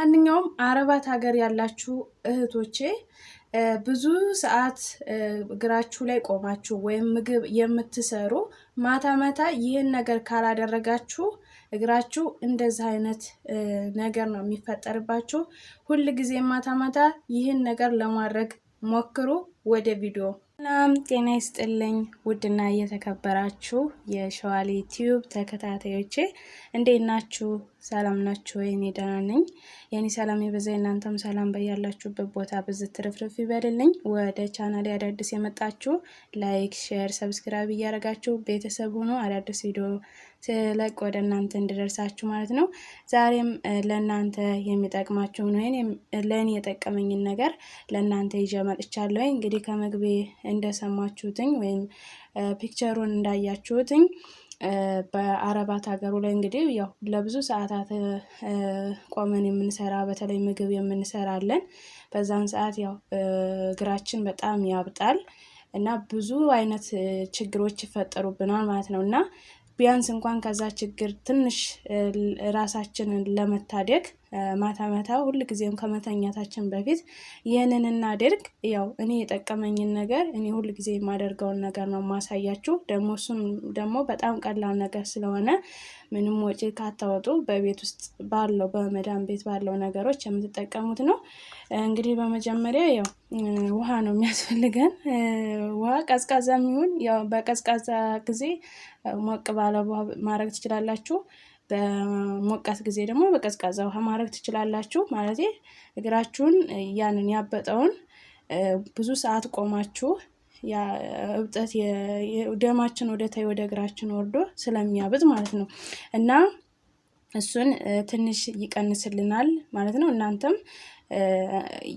ለማንኛውም አረባት ሀገር ያላችሁ እህቶቼ ብዙ ሰዓት እግራችሁ ላይ ቆማችሁ ወይም ምግብ የምትሰሩ ማታ ማታ ይህን ነገር ካላደረጋችሁ እግራችሁ እንደዚህ አይነት ነገር ነው የሚፈጠርባችሁ። ሁል ጊዜ ማታ ማታ ይህን ነገር ለማድረግ ሞክሩ። ወደ ቪዲዮ ሰላም ጤና ይስጥልኝ። ውድና እየተከበራችሁ የሸዋሌ ቲዩብ ተከታታዮቼ እንዴት ናችሁ? ሰላም ናችሁ ወይ? እኔ ደህና ነኝ። የኔ ሰላም ይበዛ፣ እናንተም ሰላም በያላችሁበት ቦታ ብዝት ትርፍርፍ ይበልልኝ። ወደ ቻናሌ አዳዲስ የመጣችሁ ላይክ፣ ሼር፣ ሰብስክራይብ እያደረጋችሁ ቤተሰብ ሆኖ አዳዲስ ቪዲዮ ስለቅ ወደ እናንተ እንድደርሳችሁ ማለት ነው። ዛሬም ለእናንተ የሚጠቅማችሁ ነው ለእኔ የጠቀመኝን ነገር ለእናንተ ይዤ መጥቻለሁ። እንግዲህ ከመግቤ እንደሰማችሁትኝ ወይም ፒክቸሩን እንዳያችሁትኝ በአረባት ሀገሩ ላይ እንግዲህ ያው ለብዙ ሰዓታት ቆመን የምንሰራ በተለይ ምግብ የምንሰራለን። በዛን ሰዓት ያው እግራችን በጣም ያብጣል እና ብዙ አይነት ችግሮች ይፈጠሩብናል ማለት ነው። እና ቢያንስ እንኳን ከዛ ችግር ትንሽ ራሳችንን ለመታደግ ማታ ማታ ሁሉ ጊዜም ከመተኛታችን በፊት ይሄንን እናድርግ። ያው እኔ የጠቀመኝን ነገር እኔ ሁሉ ጊዜ የማደርገውን ነገር ነው ማሳያችሁ። እሱም ደግሞ በጣም ቀላል ነገር ስለሆነ ምንም ወጪ ካታወጡ በቤት ውስጥ ባለው በመዳም ቤት ባለው ነገሮች የምትጠቀሙት ነው። እንግዲህ በመጀመሪያ ያው ውሃ ነው የሚያስፈልገን። ውሃ ቀዝቃዛም ይሁን ያው በቀዝቃዛ ጊዜ ሞቅ ባለ ውሃ ማድረግ ትችላላችሁ። በሞቃት ጊዜ ደግሞ በቀዝቃዛ ውሃ ማድረግ ትችላላችሁ። ማለት እግራችሁን ያንን ያበጠውን ብዙ ሰዓት ቆማችሁ ያ እብጠት ደማችን ወደ ታይ ወደ እግራችን ወርዶ ስለሚያብጥ ማለት ነው እና እሱን ትንሽ ይቀንስልናል ማለት ነው። እናንተም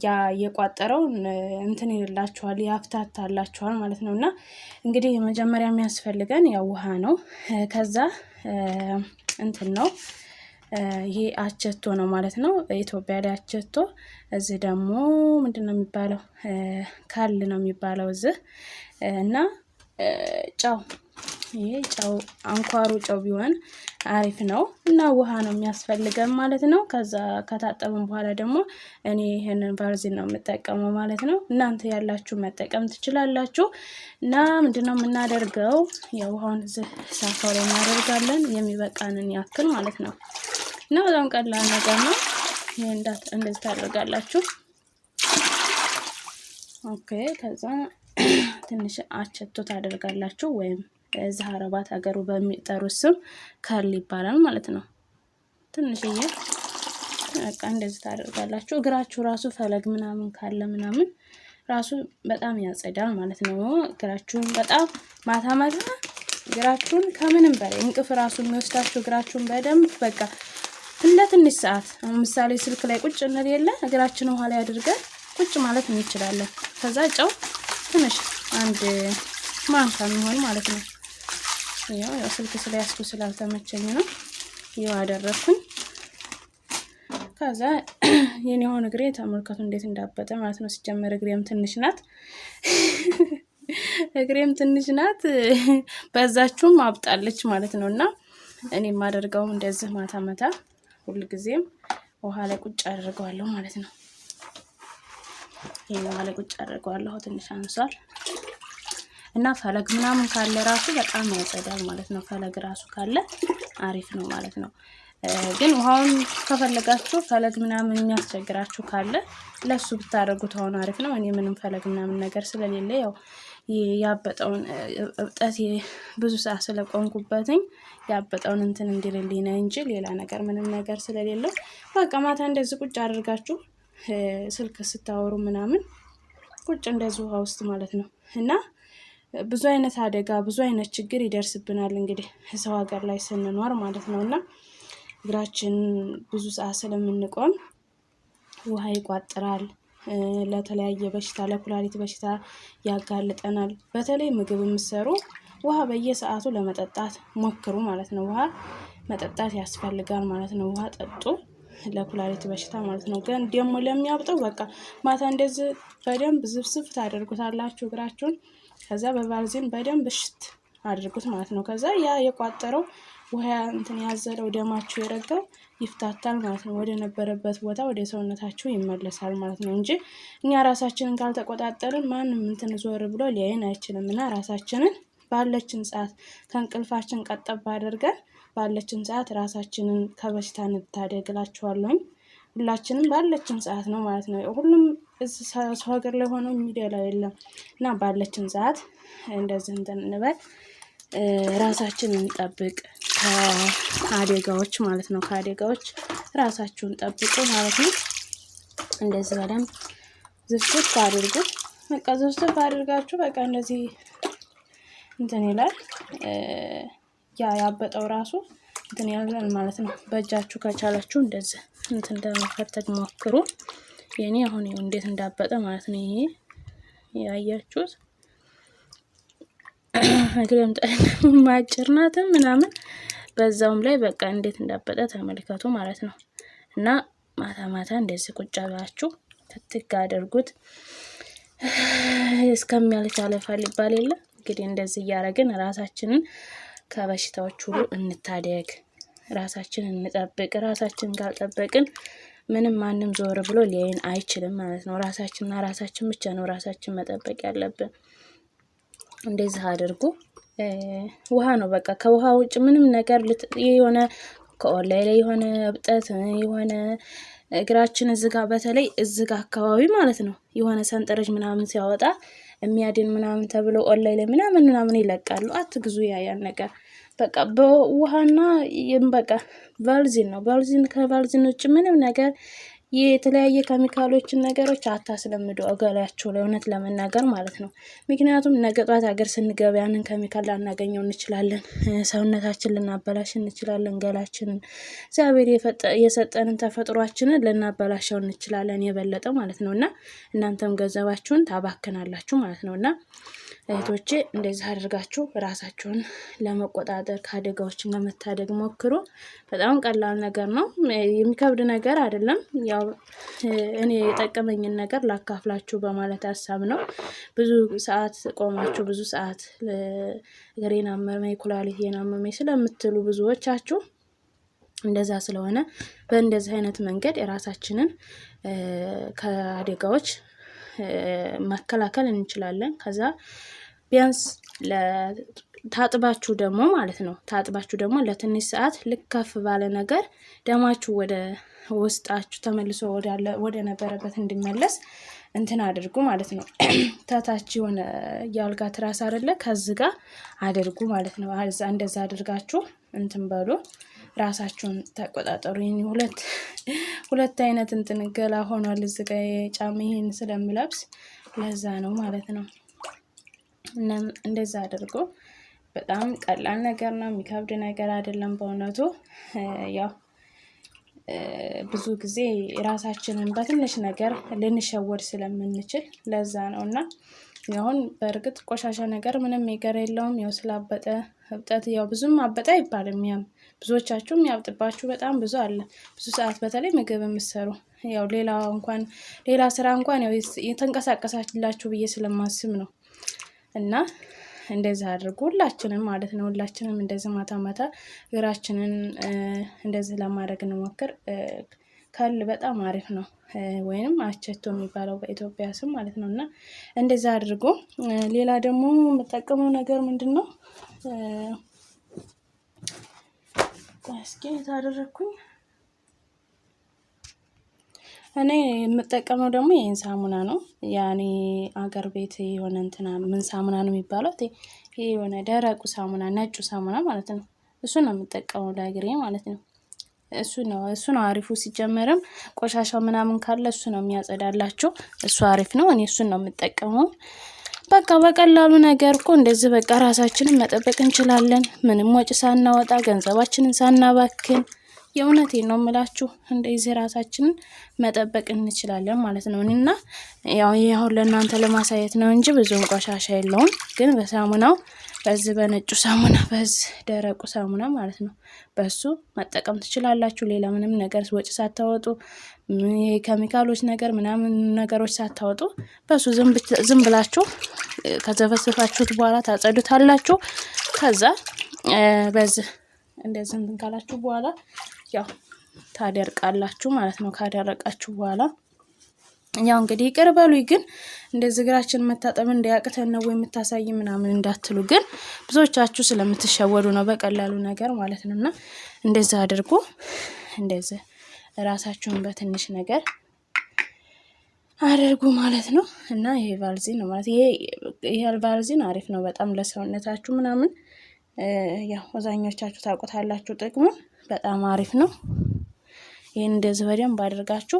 ያ የቋጠረው እንትን ይላችኋል ያፍታታላችኋል ማለት ነው። እና እንግዲህ መጀመሪያ የሚያስፈልገን ያው ውሃ ነው። ከዛ እንትን ነው ይሄ አቸቶ ነው ማለት ነው። ኢትዮጵያ ላይ አቸቶ፣ እዚህ ደግሞ ምንድነው የሚባለው? ካል ነው የሚባለው እዚህ። እና ጨው፣ ይሄ ጨው አንኳሩ ጨው ቢሆን አሪፍ ነው። እና ውሃ ነው የሚያስፈልገን ማለት ነው። ከዛ ከታጠብን በኋላ ደግሞ እኔ ይሄንን ቫዝሊን ነው የምጠቀመው ማለት ነው። እናንተ ያላችሁ መጠቀም ትችላላችሁ። እና ምንድነው የምናደርገው? የውሃውን ሳፋው ላይ እናደርጋለን የሚበቃንን ያክል ማለት ነው። እና በጣም ቀላል ነገር ነው። ይሄ እንደዚህ ታደርጋላችሁ። ኦኬ። ከዛ ትንሽ አቸቶ ታደርጋላችሁ ወይም አረባት ሀገሩ በሚጠሩት ስም ካል ይባላል ማለት ነው። ትንሽዬ በቃ እንደዚህ ታደርጋላችሁ። እግራችሁ ራሱ ፈለግ ምናምን ካለ ምናምን ራሱ በጣም ያጸዳል ማለት ነው። እግራችሁን በጣም ማታ ማታ እግራችሁን ከምንም በላይ እንቅፍ ራሱ የሚወስዳችሁ እግራችሁን በደንብ በቃ ለትንሽ ሰዓት ምሳሌ ስልክ ላይ ቁጭ እንል የለ እግራችን ውሃ ላይ አድርገን ቁጭ ማለት እንችላለን። ከዛ ጨው ትንሽ አንድ ማንካ የሚሆን ማለት ነው። ያው ስልክ ስለያዝኩ ስላልተመቸኝ ነው ይኸው አደረኩኝ። ከዛ የኔውን እግሬ ተመልከቱ እንዴት እንዳበጠ ማለት ነው። ሲጀመር እግሬም ትንሽ ናት በዛችሁም አብጣለች ማለት ነው። እና እኔ የማደርገው እንደዚህ ማታ ማታ ሁሉ ጊዜም ውሃ ላይ ቁጭ አደርገዋለሁ ማለት ነው። ይሄን ውሃ ላይ ቁጭ አደርገዋለሁ። ትንሽ አንሷል እና ፈለግ ምናምን ካለ ራሱ በጣም ያጸዳል ማለት ነው። ፈለግ ራሱ ካለ አሪፍ ነው ማለት ነው። ግን ውሃውን ከፈለጋችሁ ፈለግ ምናምን የሚያስቸግራችሁ ካለ ለሱ ብታደርጉት አሁን አሪፍ ነው። እኔ ምንም ፈለግ ምናምን ነገር ስለሌለ ያው ያበጠውን እብጠት ብዙ ሰዓት ስለቆንኩበትኝ ያበጠውን እንትን እንዲልልኝ ነው እንጂ ሌላ ነገር ምንም ነገር ስለሌለው በቃ ማታ እንደዚህ ቁጭ አድርጋችሁ ስልክ ስታወሩ ምናምን ቁጭ እንደዚህ ውሃ ውስጥ ማለት ነው። እና ብዙ አይነት አደጋ ብዙ አይነት ችግር ይደርስብናል እንግዲህ ሰው ሀገር ላይ ስንኖር ማለት ነው። እና እግራችን ብዙ ሰዓት ስለምንቆም ውሃ ይቋጥራል፣ ለተለያየ በሽታ ለኩላሊት በሽታ ያጋልጠናል። በተለይ ምግብ የምትሰሩ ውሃ በየሰዓቱ ለመጠጣት ሞክሩ ማለት ነው። ውሃ መጠጣት ያስፈልጋል ማለት ነው። ውሃ ጠጡ ለኩላሊት በሽታ ማለት ነው። ግን ደግሞ ለሚያብጠው በቃ ማታ እንደዚህ በደንብ ዝብስብ ታደርጉታላችሁ እግራችሁን። ከዛ በቫዝሊን በደንብ እሽት አድርጉት ማለት ነው። ከዛ ያ የቋጠረው ውሃ እንትን ያዘለው ደማችሁ የረጋው ይፍታታል ማለት ነው። ወደ ነበረበት ቦታ ወደ ሰውነታችሁ ይመለሳል ማለት ነው እንጂ እኛ ራሳችንን ካልተቆጣጠርን ማንም እንትን ዞር ብሎ ሊያየን አይችልም። እና ራሳችንን ባለችን ሰዓት ከእንቅልፋችን ቀጠብ አድርገን ባለችን ሰዓት ራሳችንን ከበሽታ እንታደግላችኋለሁ። ሁላችንም ባለችን ሰዓት ነው ማለት ነው። ሁሉም እዚህ ሰው ሀገር ላይ ሆኖ ሚዲያ ላይ የለም እና ባለችን ሰዓት እንደዚህ እንትን እንበል፣ ራሳችንን እንጠብቅ ከአደጋዎች ማለት ነው። ከአደጋዎች ራሳችሁን ጠብቁ ማለት ነው። እንደዚህ በደንብ ዝፍዝፍ አድርጉ። በቃ ዝፍዝፍ አድርጋችሁ በቃ እንደዚህ እንትን ይላል። ያ ያበጠው ራሱ እንትን ያላል ማለት ነው። በእጃችሁ ከቻላችሁ እንደዚህ እንትን ለመፈተግ ሞክሩ። የኔ አሁን ይኸው እንዴት እንዳበጠ ማለት ነው። ይሄ ያያችሁት እግሬም ማጭርናትም ምናምን በዛውም ላይ በቃ እንዴት እንዳበጠ ተመልከቱ ማለት ነው። እና ማታ ማታ እንደዚህ ቁጭ ብላችሁ ትትግ አድርጉት እስከሚያልፍ ያለፋል ይባል የለ እንግዲህ እንደዚህ እያደረግን ራሳችንን ከበሽታዎች ሁሉ እንታደግ፣ ራሳችንን እንጠብቅ። ራሳችንን ካልጠበቅን ምንም ማንም ዞር ብሎ ሊያየን አይችልም ማለት ነው። ራሳችንና ራሳችን ብቻ ነው ራሳችን መጠበቅ ያለብን። እንደዚህ አድርጉ። ውሃ ነው በቃ። ከውሃ ውጭ ምንም ነገር የሆነ ከኦንላይን ላይ የሆነ እብጠት የሆነ እግራችን እዝጋ በተለይ እዝጋ አካባቢ ማለት ነው የሆነ ሰንጠረዥ ምናምን ሲያወጣ የሚያድን ምናምን ተብሎ ኦንላይን ላይ ምናምን ይለቃሉ። አትግዙ ያን ነገር። በቃ በውሃና በቃ ቫልዚን ነው። ከቫልዚን ውጭ ምንም ነገር የተለያየ ኬሚካሎችን ነገሮች አታስለምዱ እገላችሁ ላይ እውነት ለመናገር ማለት ነው። ምክንያቱም ነገ ጧት ሀገር ስንገባ ያንን ኬሚካል ላናገኘው እንችላለን። ሰውነታችን ልናበላሽ እንችላለን። ገላችንን እግዚአብሔር የሰጠንን ተፈጥሯችንን ልናበላሻው እንችላለን የበለጠ ማለት ነውና እናንተም ገንዘባችሁን ታባክናላችሁ ማለት ነውና እህቶቼ እንደዚህ አድርጋችሁ ራሳችሁን ለመቆጣጠር ከአደጋዎችን ለመታደግ ሞክሩ። በጣም ቀላል ነገር ነው፣ የሚከብድ ነገር አይደለም። ያው እኔ የጠቀመኝን ነገር ላካፍላችሁ በማለት ሀሳብ ነው። ብዙ ሰዓት ቆማችሁ ብዙ ሰዓት እግሬን አመመኝ ኩላሊቴን አመመኝ ስለምትሉ ብዙዎቻችሁ እንደዛ ስለሆነ በእንደዚህ አይነት መንገድ የራሳችንን ከአደጋዎች መከላከል እንችላለን። ከዛ ቢያንስ ታጥባችሁ ደግሞ ማለት ነው ለትንሽ ሰዓት ልከፍ ባለ ነገር ደማችሁ ወደ ውስጣችሁ ተመልሶ ወደ ነበረበት እንዲመለስ እንትን አድርጉ ማለት ነው። ታታች የሆነ ያልጋ ትራስ አይደለ ከዚህ ጋር አድርጉ ማለት ነው። እንደዛ አድርጋችሁ እንትን በሉ፣ ራሳችሁን ተቆጣጠሩ። ይሄን ሁለት አይነት እንትን ገላ ሆኗል እዚህ ጋር የጫማ ይሄን ስለምለብስ ለዛ ነው ማለት ነው። እንደዛ አድርጎ በጣም ቀላል ነገር ነው፣ የሚከብድ ነገር አይደለም በእውነቱ። ያው ብዙ ጊዜ ራሳችንን በትንሽ ነገር ልንሸወድ ስለምንችል ለዛ ነውና አሁን በእርግጥ ቆሻሻ ነገር ምንም ነገር የለውም። ያው ስላበጠ እብጠት ያው ብዙም አበጠ አይባልም። ያም ብዙዎቻችሁም ያብጥባችሁ በጣም ብዙ አለ። ብዙ ሰዓት በተለይ ምግብ የምትሰሩ ያው ሌላ ስራ እንኳን ያው የተንቀሳቀሳችላችሁ ብዬ ስለማስብ ነው። እና እንደዛ አድርጉ ሁላችንም ማለት ነው። ሁላችንም እንደዚህ ማታ እግራችንን እንደዚህ ለማድረግ እንሞክር። ከል በጣም አሪፍ ነው፣ ወይንም አቸቶ የሚባለው በኢትዮጵያ ስም ማለት ነው። እና እንደዛ አድርጉ። ሌላ ደግሞ የምጠቀመው ነገር ምንድነው? እስኪ ታደረኩኝ እኔ የምጠቀመው ደግሞ ይሄን ሳሙና ነው። ያኔ አገር ቤት የሆነ እንትና ምን ሳሙና ነው የሚባለው? ይሄ የሆነ ደረቁ ሳሙና ነጩ ሳሙና ማለት ነው። እሱ ነው የምጠቀመው ለእግሬ ማለት ነው። እሱ ነው አሪፉ። ሲጀመርም ቆሻሻው ምናምን ካለ እሱ ነው የሚያጸዳላችሁ። እሱ አሪፍ ነው። እኔ እሱን ነው የምጠቀመው። በቃ በቀላሉ ነገር እኮ እንደዚህ በቃ ራሳችንን መጠበቅ እንችላለን። ምንም ወጪ ሳናወጣ ገንዘባችንን ሳናባክን የእውነቴን ነው የምላችሁ እንደዚህ ራሳችንን መጠበቅ እንችላለን ማለት ነው። እና ያው ይሄው ለእናንተ ለማሳየት ነው እንጂ ብዙም ቆሻሻ የለውም። ግን በሳሙናው በዚህ በነጩ ሳሙና በዚህ ደረቁ ሳሙና ማለት ነው በሱ መጠቀም ትችላላችሁ። ሌላ ምንም ነገር ወጪ ሳታወጡ ኬሚካሎች ነገር ምናምን ነገሮች ሳታወጡ በሱ ዝም ብላችሁ ከዘፈሰፋችሁት በኋላ ታጸዱታላችሁ። ከዛ በዚህ እንደዚህ እንትን ካላችሁ በኋላ ያው ታደርቃላችሁ ማለት ነው። ካደረቃችሁ በኋላ ያው እንግዲህ ይቅር በሉኝ፣ ግን እንደዚህ እግራችን መታጠብ እንዳያቅተን ነው ወይ የምታሳይ ምናምን እንዳትሉ፣ ግን ብዙዎቻችሁ ስለምትሸወዱ ነው በቀላሉ ነገር ማለት ነውና እንደዛ አድርጉ። እንደዚህ ራሳችሁን በትንሽ ነገር አድርጉ ማለት ነው። እና ይሄ ቫልዚን ነው ማለት ይሄ ቫልዚን አሪፍ ነው በጣም ለሰውነታችሁ ምናምን። ያው አብዛኞቻችሁ ታውቁታላችሁ ጥቅሙን፣ በጣም አሪፍ ነው። ይሄን እንደዚህ በደንብ አድርጋችሁ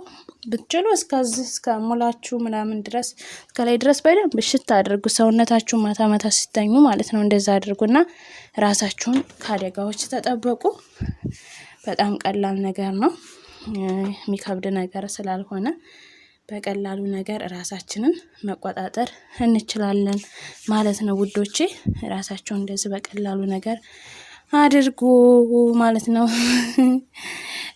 ብትችሉ እስከ ሙላችሁ ምናምን ድረስ ከላይ ድረስ በደንብ ብሽት አድርጉ ሰውነታችሁ ማታ ማታ ሲተኙ ማለት ነው። እንደዛ አድርጉና ራሳችሁን ከአደጋዎች ተጠበቁ። በጣም ቀላል ነገር ነው፣ የሚከብድ ነገር ስላልሆነ በቀላሉ ነገር ራሳችንን መቆጣጠር እንችላለን ማለት ነው ውዶቼ። ራሳችሁን እንደዚህ በቀላሉ ነገር አድርጉ ማለት ነው።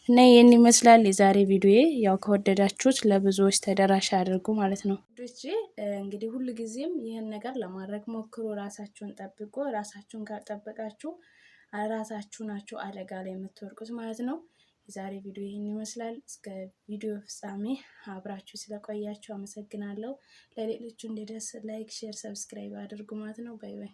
እና ይሄን ይመስላል የዛሬ ቪዲዮ። ያው ከወደዳችሁት ለብዙዎች ተደራሽ አድርጉ ማለት ነው ውዶቼ። እንግዲህ ሁሉ ጊዜም ይሄን ነገር ለማድረግ ሞክሩ። ራሳችሁን ጠብቁ። ራሳችሁን ካልጠበቃችሁ ራሳችሁ ናችሁ አደጋ ላይ የምትወድቁት ማለት ነው። የዛሬ ቪዲዮ ይሄን ይመስላል። እስከ ቪዲዮ ፍጻሜ አብራችሁ ስለቆያችሁ አመሰግናለሁ። ለሌሎቹ እንዲደርስ ላይክ፣ ሼር፣ ሰብስክራይብ አድርጉ ማለት ነው። ባይ ባይ።